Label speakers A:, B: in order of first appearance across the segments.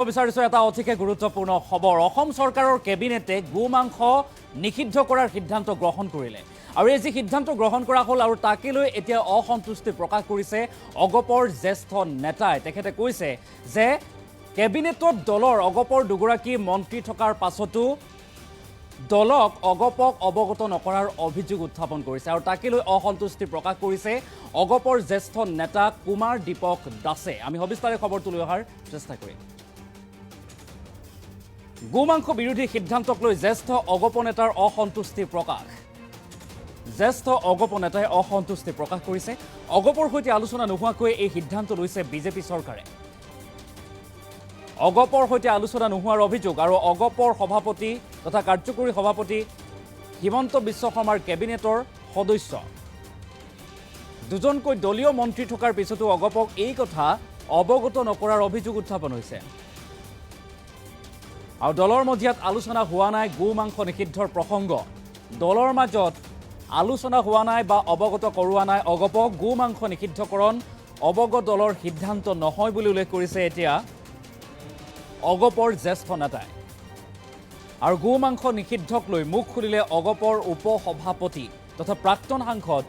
A: বিচাৰিছো এটা অতিকে গুৰুত্বপূৰ্ণ খবৰ অসম চৰকাৰৰ কেবিনেটে গোমাংস নিষিদ্ধ কৰাৰ সিদ্ধান্ত গ্ৰহণ কৰিলে আৰু এই যে সিদ্ধান্ত গ্ৰহণ কৰা হ'ল আৰু তাকে লৈ এতিয়া অসন্তুষ্টি প্ৰকাশ কৰিছে অগপৰ জ্যেষ্ঠ নেতাই তেখেতে কৈছে যে কেবিনেটত দলৰ অগপৰ দুগৰাকী মন্ত্ৰী থকাৰ পাছতো দলক অগপক অৱগত নকৰাৰ অভিযোগ উত্থাপন কৰিছে আৰু তাকে লৈ অসন্তুষ্টি প্ৰকাশ কৰিছে অগপৰ জ্যেষ্ঠ নেতা কুমাৰ দীপক দাসে আমি সবিস্তাৰে খবৰটো লৈ অহাৰ চেষ্টা কৰিম গোমাংস বিৰোধী সিদ্ধান্তক লৈ জ্যেষ্ঠ অগপ নেতাৰ অসন্তুষ্টি প্ৰকাশ জ্যেষ্ঠ অগপ নেতাই অসন্তুষ্টি প্ৰকাশ কৰিছে অগপৰ সৈতে আলোচনা নোহোৱাকৈ এই সিদ্ধান্ত লৈছে বিজেপি চৰকাৰে অগপৰ সৈতে আলোচনা নোহোৱাৰ অভিযোগ আৰু অগপৰ সভাপতি তথা কাৰ্যকৰী সভাপতি হিমন্ত বিশ্ব শৰ্মাৰ কেবিনেটৰ সদস্য দুজনকৈ দলীয় মন্ত্ৰী থকাৰ পিছতো অগপক এই কথা অৱগত নকৰাৰ অভিযোগ উত্থাপন হৈছে আৰু দলৰ মজিয়াত আলোচনা হোৱা নাই গোমাংস নিষিদ্ধৰ প্ৰসংগ দলৰ মাজত আলোচনা হোৱা নাই বা অৱগত কৰোৱা নাই অগপক গোমাংস নিষিদ্ধকৰণ অৱগত দলৰ সিদ্ধান্ত নহয় বুলি উল্লেখ কৰিছে এতিয়া অগপৰ জ্যেষ্ঠ নেতাই আৰু গোমাংস নিষিদ্ধক লৈ মুখ খুলিলে অগপৰ উপসভাপতি তথা প্ৰাক্তন সাংসদ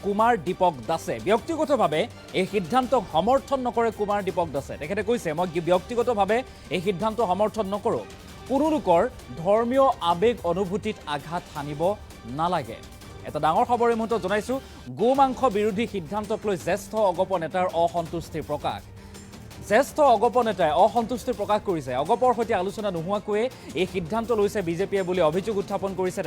A: কুমাৰ দীপক দাসে ব্যক্তিগতভাৱে এই সিদ্ধান্তক সমৰ্থন নকৰে কুমাৰ দীপক দাসে তেখেতে কৈছে মই ব্যক্তিগতভাৱে এই সিদ্ধান্ত সমৰ্থন নকৰোঁ কোনো লোকৰ ধৰ্মীয় আৱেগ অনুভূতিত আঘাত সানিব নালাগে এটা ডাঙৰ খবৰ এই মুহূৰ্তত জনাইছোঁ গোমাংস বিৰোধী সিদ্ধান্তক লৈ জ্যেষ্ঠ অগপ নেতাৰ অসন্তুষ্টিৰ প্ৰকাশ জ্যেষ্ঠ অগপ নেতাই অসন্তুষ্টি প্ৰকাশ কৰিছে অগপৰ সৈতে আলোচনা নোহোৱাকৈয়ে এই সিদ্ধান্ত লৈছে বিজেপিয়ে বুলি অভিযোগ উত্থাপন কৰিছে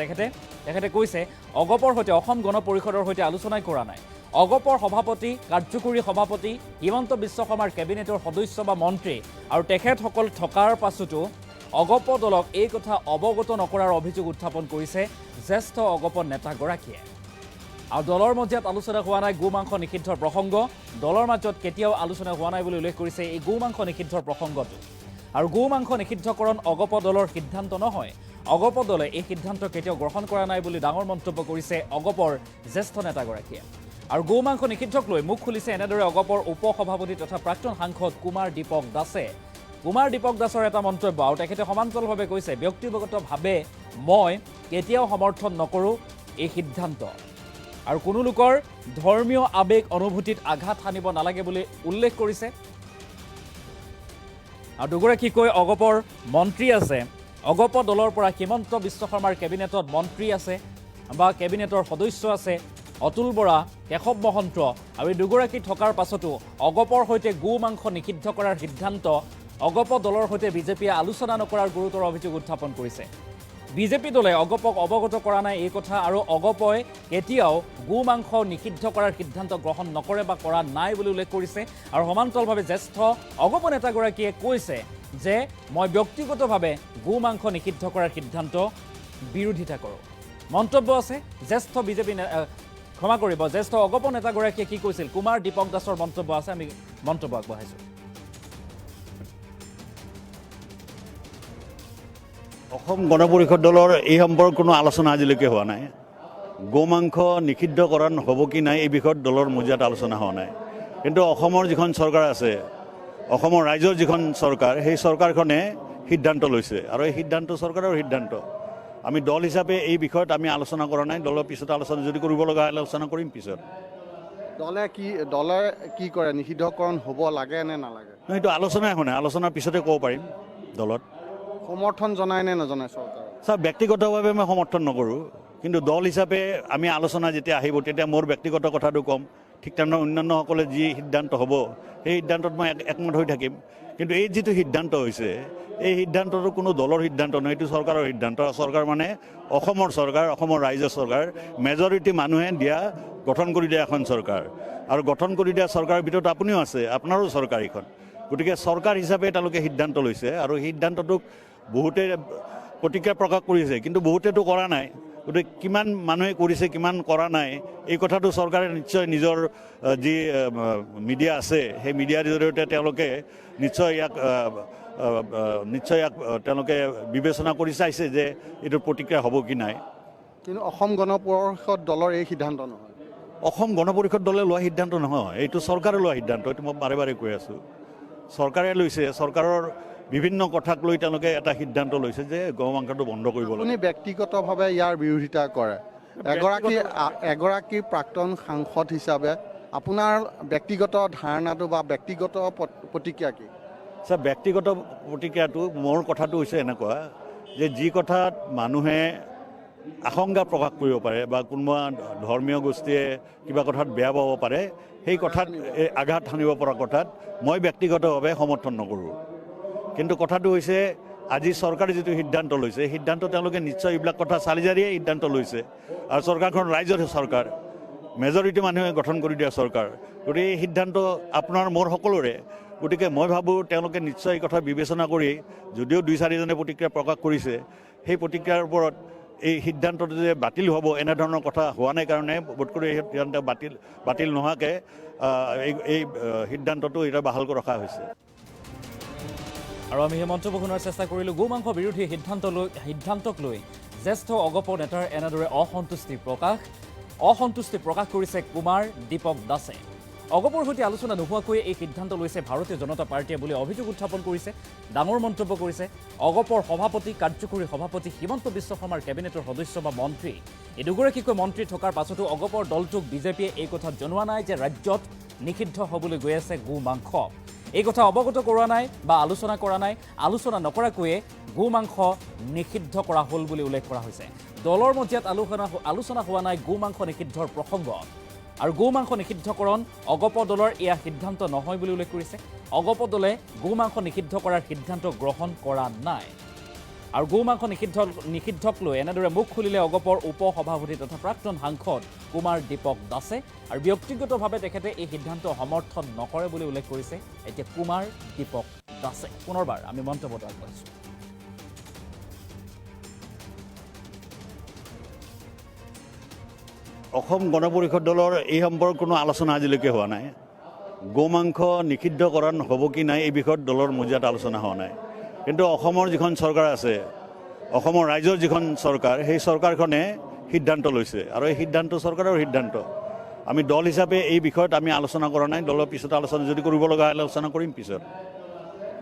A: তেখেতে কৈছে অগপৰ সৈতে অসম গণ পৰিষদৰ সৈতে আলোচনাই কৰা নাই অগপৰ সভাপতি কাৰ্যকৰী সভাপতি হিমন্ত বিশ্ব শৰ্মাৰ কেবিনেটৰ সদস্য বা মন্ত্ৰী আৰু তেখেতসকল থকাৰ পাছতো অগপ দলক এই কথা অৱগত নকৰাৰ অভিযোগ উত্থাপন কৰিছে জ্যেষ্ঠ অগপ নেতাগৰাকীয়ে আৰু দলৰ মজিয়াত আলোচনা হোৱা নাই গোমাংস নিষিদ্ধৰ প্ৰসংগ দলৰ মাজত কেতিয়াও আলোচনা হোৱা নাই বুলি উল্লেখ কৰিছে এই গোমাংস নিষিদ্ধৰ প্ৰসংগটো আৰু গোমাংস নিষিদ্ধকৰণ অগপ দলৰ সিদ্ধান্ত নহয় অগপ দলে এই সিদ্ধান্ত কেতিয়াও গ্ৰহণ কৰা নাই বুলি ডাঙৰ মন্তব্য কৰিছে অগপৰ জ্যেষ্ঠ নেতাগৰাকীয়ে আৰু গোমাংস নিষিদ্ধক লৈ মুখ খুলিছে এনেদৰে অগপৰ উপসভাপতি তথা প্ৰাক্তন সাংসদ কুমাৰ দীপক দাসে কুমাৰ দীপক দাসৰ এটা মন্তব্য আৰু তেখেতে সমান্তৰালভাৱে কৈছে ব্যক্তিগতভাৱে মই কেতিয়াও সমৰ্থন নকৰোঁ এই সিদ্ধান্ত আৰু কোনো লোকৰ ধৰ্মীয় আৱেগ অনুভূতিত আঘাত সানিব নালাগে বুলি উল্লেখ কৰিছে আৰু দুগৰাকীকৈ অগপৰ মন্ত্ৰী আছে অগপ দলৰ পৰা হিমন্ত বিশ্ব শৰ্মাৰ কেবিনেটত মন্ত্ৰী আছে বা কেবিনেটৰ সদস্য আছে অতুল বৰা কেশৱ মহন্ত আৰু এই দুগৰাকী থকাৰ পাছতো অগপৰ সৈতে গোমাংস নিষিদ্ধ কৰাৰ সিদ্ধান্ত অগপ দলৰ সৈতে বিজেপিয়ে আলোচনা নকৰাৰ গুৰুতৰ অভিযোগ উত্থাপন কৰিছে বিজেপি দলে অগপক অৱগত কৰা নাই এই কথা আৰু অগপই কেতিয়াও গোমাংস নিষিদ্ধ কৰাৰ সিদ্ধান্ত গ্ৰহণ নকৰে বা কৰা নাই বুলি উল্লেখ কৰিছে আৰু সমান্তৰালভাৱে জ্যেষ্ঠ অগপ নেতাগৰাকীয়ে কৈছে যে মই ব্যক্তিগতভাৱে গোমাংস নিষিদ্ধ কৰাৰ সিদ্ধান্ত বিৰোধিতা কৰোঁ মন্তব্য আছে জ্যেষ্ঠ বিজেপি ক্ষমা কৰিব জ্যেষ্ঠ অগপ নেতাগৰাকীয়ে কি কৈছিল কুমাৰ দীপক দাসৰ মন্তব্য আছে আমি মন্তব্য আগবঢ়াইছোঁ
B: অসম গণ পৰিষদ দলৰ এই সম্পৰ্কত কোনো আলোচনা আজিলৈকে হোৱা নাই গোমাংস নিষিদ্ধকৰণ হ'ব কি নাই এই বিষয়ত দলৰ মজিয়াত আলোচনা হোৱা নাই কিন্তু অসমৰ যিখন চৰকাৰ আছে অসমৰ ৰাইজৰ যিখন চৰকাৰ সেই চৰকাৰখনে সিদ্ধান্ত লৈছে আৰু এই সিদ্ধান্ত চৰকাৰৰ সিদ্ধান্ত আমি দল হিচাপে এই বিষয়ত আমি আলোচনা কৰা নাই দলৰ পিছত আলোচনা যদি কৰিব লগা আলোচনা কৰিম পিছত
C: দলে কি কৰে নিষিদ্ধকৰণ হ'ব লাগে নে নালাগে
B: এইটো আলোচনাই হোৱা নাই আলোচনাৰ পিছতে ক'ব পাৰিম দলত
C: সমৰ্থন জনায় নে নজনায় চৰকাৰে
B: ছাৰ ব্যক্তিগতভাৱে মই সমৰ্থন নকৰোঁ কিন্তু দল হিচাপে আমি আলোচনা যেতিয়া আহিব তেতিয়া মোৰ ব্যক্তিগত কথাটো ক'ম ঠিক তেনেদৰে অন্যান্যসকলে যি সিদ্ধান্ত হ'ব সেই সিদ্ধান্তত মই একমত হৈ থাকিম কিন্তু এই যিটো সিদ্ধান্ত হৈছে এই সিদ্ধান্তটো কোনো দলৰ সিদ্ধান্ত নহয় এইটো চৰকাৰৰ সিদ্ধান্ত চৰকাৰ মানে অসমৰ চৰকাৰ অসমৰ ৰাইজৰ চৰকাৰ মেজৰিটি মানুহে দিয়া গঠন কৰি দিয়া এখন চৰকাৰ আৰু গঠন কৰি দিয়া চৰকাৰৰ ভিতৰত আপুনিও আছে আপোনাৰো চৰকাৰ এইখন গতিকে চৰকাৰ হিচাপে তেওঁলোকে সিদ্ধান্ত লৈছে আৰু সেই সিদ্ধান্তটোক বহুতে প্ৰতিক্ৰিয়া প্ৰকাশ কৰিছে কিন্তু বহুতেতো কৰা নাই গতিকে কিমান মানুহে কৰিছে কিমান কৰা নাই এই কথাটো চৰকাৰে নিশ্চয় নিজৰ যি মিডিয়া আছে সেই মিডিয়াৰ জৰিয়তে তেওঁলোকে নিশ্চয় ইয়াক তেওঁলোকে বিবেচনা কৰি চাইছে যে এইটোৰ প্ৰতিক্ৰিয়া হ'ব কি নাই
C: কিন্তু অসম গণ পৰিষদ দলৰ এই সিদ্ধান্ত নহয়
B: অসম গণ পৰিষদ দলে লোৱা সিদ্ধান্ত নহয় এইটো চৰকাৰে লোৱা সিদ্ধান্ত এইটো মই বাৰে বাৰে কৈ আছোঁ চৰকাৰে লৈছে, চৰকাৰৰ বিভিন্ন কথাক লৈ তেওঁলোকে এটা সিদ্ধান্ত লৈছে যে গৌ মাংসটো বন্ধ কৰিব লাগে।
C: আপুনি ব্যক্তিগতভাৱে ইয়াৰ বিৰোধিতা কৰে। এগৰাকী প্ৰাক্তন সাংসদ হিচাপে আপোনাৰ ব্যক্তিগত ধাৰণাটো বা ব্যক্তিগত প্ৰতিক্ৰিয়া কি?
B: ছাৰ, ব্যক্তিগত প্ৰতিক্ৰিয়াটো মোৰ কথাটো হৈছে এনেকুৱা যে যি কথাত মানুহে আশংকা প্ৰকাশ কৰিব পাৰে বা কোনোবা ধৰ্মীয় গোষ্ঠীয়ে কিবা কথাত বেয়া পাব পাৰে, সেই কথাত আঘাত সানিব পৰা কথাত মই ব্যক্তিগতভাৱে সমৰ্থন নকৰোঁ। কিন্তু কথাটো হৈছে আজি চৰকাৰে যিটো সিদ্ধান্ত লৈছে, এই সিদ্ধান্ত তেওঁলোকে নিশ্চয় এইবিলাক কথা চালি জাৰিয়ে সিদ্ধান্ত লৈছে। আৰু চৰকাৰখন ৰাইজৰ চৰকাৰ, মেজৰিটি মানুহে গঠন কৰি দিয়া চৰকাৰ। গতিকে এই সিদ্ধান্ত আপোনাৰ মোৰ সকলোৰে। গতিকে মই ভাবোঁ তেওঁলোকে নিশ্চয় এই কথা বিবেচনা কৰি, যদিও 2-4জনে প্ৰতিক্ৰিয়া প্ৰকাশ কৰিছে, সেই প্ৰতিক্ৰিয়াৰ ওপৰত এই সিদ্ধান্তটো যে বাতিল হ'ব এনেধৰণৰ কথা হোৱা নাই কাৰণে বোধকৰি এই সিদ্ধান্ত বাতিল নোহোৱাকৈ এই সিদ্ধান্তটো এতিয়া বাহাল ৰখা হৈছে।
A: আৰু আমি সেই মন্তব্য শুনাৰ চেষ্টা কৰিলোঁ। গোমাংস বিৰোধী সিদ্ধান্তক লৈ জ্যেষ্ঠ অগপ নেতাৰ এনেদৰে অসন্তুষ্টি প্ৰকাশ কৰিছে কুমাৰ দীপক দাসে। অগপৰ সৈতে আলোচনা নোহোৱাকৈ এই সিদ্ধান্ত লৈছে ভাৰতীয় জনতা পাৰ্টীয়ে বুলি অভিযোগ উত্থাপন কৰিছে, ডাঙৰ মন্তব্য কৰিছে অগপৰ সভাপতি, কাৰ্যকৰী সভাপতি হিমন্ত বিশ্ব শৰ্মাৰ কেবিনেটৰ সদস্য বা মন্ত্ৰী। এই দুগৰাকীকৈ মন্ত্ৰী থকাৰ পাছতো অগপৰ দলটোক বিজেপিয়ে এই কথা জনোৱা নাই যে ৰাজ্যত নিষিদ্ধ হ'বলৈ গৈ আছে গো মাংস। এই কথা অৱগত কৰোৱা নাই বা আলোচনা কৰা নাই। আলোচনা নকৰাকৈয়ে গো মাংস নিষিদ্ধ কৰা হ'ল বুলি উল্লেখ কৰা হৈছে। দলৰ মজিয়াত আলোচনা হোৱা নাই গো মাংস নিষিদ্ধৰ প্ৰসংগ। আৰু গো মাংস নিষিদ্ধকৰণ অগপ দলৰ এয়া সিদ্ধান্ত নহয় বুলি উল্লেখ কৰিছে। অগপ দলে গো মাংস নিষিদ্ধ কৰাৰ সিদ্ধান্ত গ্ৰহণ কৰা নাই। আৰু গো মাংস নিষিদ্ধক লৈ এনেদৰে মুখ খুলিলে অগপৰ উপ সভাপতি তথা প্ৰাক্তন সাংসদ কুমাৰ দীপক দাসে। আৰু ব্যক্তিগতভাৱে তেখেতে এই সিদ্ধান্ত সমৰ্থন নকৰে বুলি উল্লেখ কৰিছে এতিয়া কুমাৰ দীপক দাসে। পুনৰবাৰ আমি মন্তব্যটো আগবঢ়াইছোঁ।
B: অসম গণ পৰিষদ দলৰ এই সম্পৰ্কে কোনো আলোচনা আজিলৈকে হোৱা নাই। গো মাংস নিষিদ্ধকৰণ হ'ব কি নাই এই বিষয়ত দলৰ মজিয়াত আলোচনা হোৱা নাই। কিন্তু অসমৰ যিখন চৰকাৰ আছে, অসমৰ ৰাইজৰ যিখন চৰকাৰ, সেই চৰকাৰখনে সিদ্ধান্ত লৈছে। আৰু এই সিদ্ধান্ত চৰকাৰৰ সিদ্ধান্ত। আমি দল হিচাপে এই বিষয়ত আমি আলোচনা কৰা নাই। দলৰ পিছত আলোচনা যদি কৰিব লগা হয় আলোচনা কৰিম পিছত।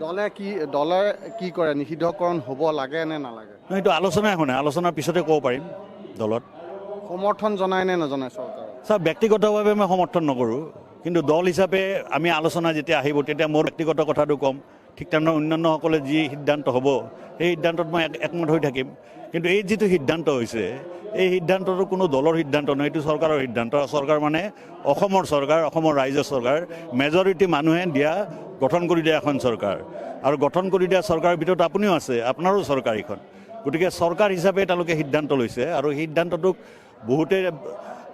C: দলে কি কৰে, নিষিদ্ধকৰণ হ'ব লাগে নে নালাগে?
B: এইটো আলোচনাই হোৱা নাই, আলোচনাৰ পিছতে ক'ব পাৰিম। দলত
C: সমৰ্থন জনায় নে নজনায় চৰকাৰে?
B: ছাৰ, ব্যক্তিগতভাৱে মই সমৰ্থন নকৰোঁ। কিন্তু দল হিচাপে আমি আলোচনা যেতিয়া আহিব তেতিয়া মোৰ ব্যক্তিগত কথাটো ক'ম। ঠিক তেনেদৰে অন্যান্যসকলে যি সিদ্ধান্ত হ'ব সেই সিদ্ধান্তত মই একমত হৈ থাকিম। কিন্তু এই যিটো সিদ্ধান্ত হৈছে, এই সিদ্ধান্তটো কোনো দলৰ সিদ্ধান্ত নহয়, এইটো চৰকাৰৰ সিদ্ধান্ত। চৰকাৰ মানে অসমৰ চৰকাৰ, অসমৰ ৰাইজৰ চৰকাৰ, মেজৰিটি মানুহে গঠন কৰি দিয়া এখন চৰকাৰ। আৰু গঠন কৰি দিয়া চৰকাৰৰ ভিতৰত আপুনিও আছে, আপোনাৰো চৰকাৰ এইখন। গতিকে চৰকাৰ হিচাপে তেওঁলোকে সিদ্ধান্ত লৈছে। আৰু সিদ্ধান্তটোক বহুতে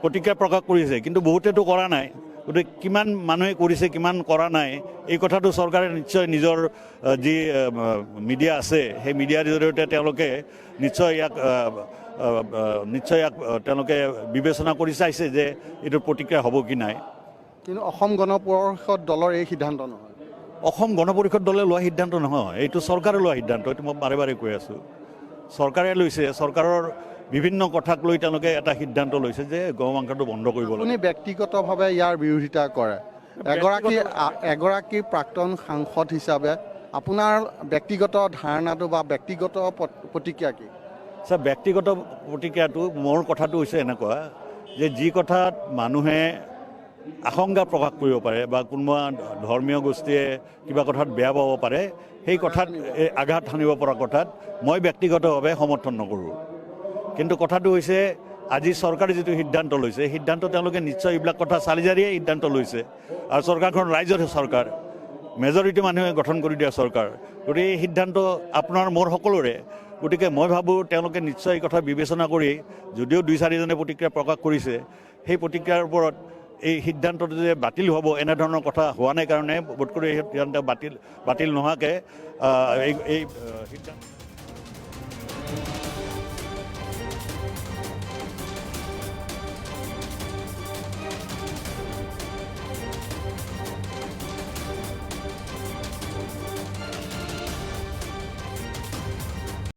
B: প্ৰতিক্ৰিয়া প্ৰকাশ কৰিছে, কিন্তু বহুতেতো কৰা নাই। গতিকে কিমান মানুহে কৰিছে, কিমান কৰা নাই, এই কথাটো চৰকাৰে নিশ্চয় নিজৰ যি মিডিয়া আছে সেই মিডিয়াৰ জৰিয়তে তেওঁলোকে নিশ্চয় ইয়াক তেওঁলোকে বিবেচনা কৰি চাইছে যে এইটোৰ প্ৰতিক্ৰিয়া হ'ব কি নাই।
C: কিন্তু অসম গণ পৰিষদ দলৰ এই সিদ্ধান্ত নহয়।
B: অসম গণ পৰিষদ দলে লোৱা সিদ্ধান্ত নহয়, এইটো চৰকাৰে লোৱা সিদ্ধান্ত। এইটো মই বাৰে বাৰে কৈ আছোঁ। চৰকাৰে লৈছে, চৰকাৰৰ বিভিন্ন কথাক লৈ তেওঁলোকে এটা সিদ্ধান্ত লৈছে যে গৌ মাংসটো বন্ধ কৰিব লাগে।
C: আপুনি ব্যক্তিগতভাৱে ইয়াৰ বিৰোধিতা কৰে। এগৰাকী প্ৰাক্তন সাংসদ হিচাপে আপোনাৰ ব্যক্তিগত ধাৰণাটো বা ব্যক্তিগত প্ৰতিক্ৰিয়া কি?
B: ছাৰ, ব্যক্তিগত প্ৰতিক্ৰিয়াটো মোৰ কথাটো হৈছে এনেকুৱা যে যি কথাত মানুহে আশংকা প্ৰকাশ কৰিব পাৰে বা কোনোবা ধৰ্মীয় গোষ্ঠীয়ে কিবা কথাত বেয়া পাব পাৰে, সেই কথাত আঘাত সানিব পৰা কথাত মই ব্যক্তিগতভাৱে সমৰ্থন নকৰোঁ। কিন্তু কথাটো হৈছে আজি চৰকাৰে যিটো সিদ্ধান্ত লৈছে, এই সিদ্ধান্ত তেওঁলোকে নিশ্চয় এইবিলাক কথা চালি জাৰিয়ে সিদ্ধান্ত লৈছে। আৰু চৰকাৰখন ৰাইজৰ চৰকাৰ, মেজৰিটি মানুহে গঠন কৰি দিয়া চৰকাৰ। গতিকে এই সিদ্ধান্ত আপোনাৰ মোৰ সকলোৰে। গতিকে মই ভাবোঁ তেওঁলোকে নিশ্চয় এই কথা বিবেচনা কৰি, যদিও 2-4জনে প্ৰতিক্ৰিয়া প্ৰকাশ কৰিছে, সেই প্ৰতিক্ৰিয়াৰ ওপৰত এই সিদ্ধান্তটো যে বাতিল হ'ব এনেধৰণৰ কথা হোৱা নাই কাৰণে বোধকৰি এই সিদ্ধান্ত বাতিল নোহোৱাকৈ এই সিদ্ধান্ত